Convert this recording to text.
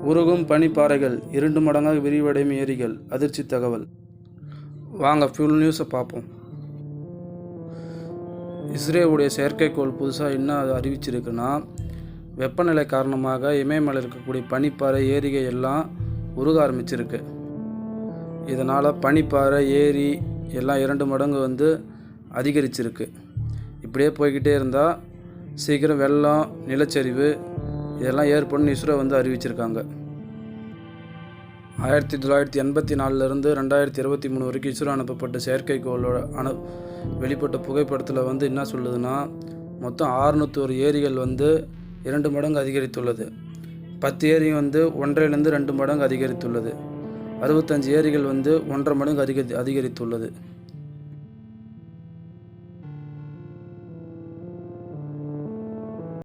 உருகும் பனிப்பாறைகள் 2 மடங்காக விரிவடையும் ஏரிகள் அதிர்ச்சி தகவல். வாங்க ஃபுல் நியூஸை பார்ப்போம். இஸ்ரேலுடைய செயற்கைக்கோள் புதுசாக என்ன அறிவிச்சிருக்குன்னா, வெப்பநிலை காரணமாக இமயமலையில் இருக்கக்கூடிய பனிப்பாறை ஏரிகள் எல்லாம் உருக ஆரம்பிச்சிருக்கு. இதனால் பனிப்பாறை ஏரி எல்லாம் 2 மடங்கு அதிகரிச்சிருக்கு. இப்படியே போய்கிட்டே இருந்தால் சீக்கிரம் வெள்ளம், நிலச்சரிவு இதெல்லாம் ஏற்படும் இஸ்ரோ அறிவிச்சிருக்காங்க. 1984 2023 வரைக்கும் இஸ்ரோ அனுப்பப்பட்ட செயற்கைக்கோளோட வெளிப்பட்ட புகைப்படத்தில் என்ன சொல்லுதுன்னா, மொத்தம் 601 ஏரிகள் 2 மடங்கு அதிகரித்துள்ளது. 10 ஏரி 1.5லேருந்து 2 மடங்கு அதிகரித்துள்ளது. 65 ஏரிகள் 1.5 மடங்கு அதிகரித்துள்ளது.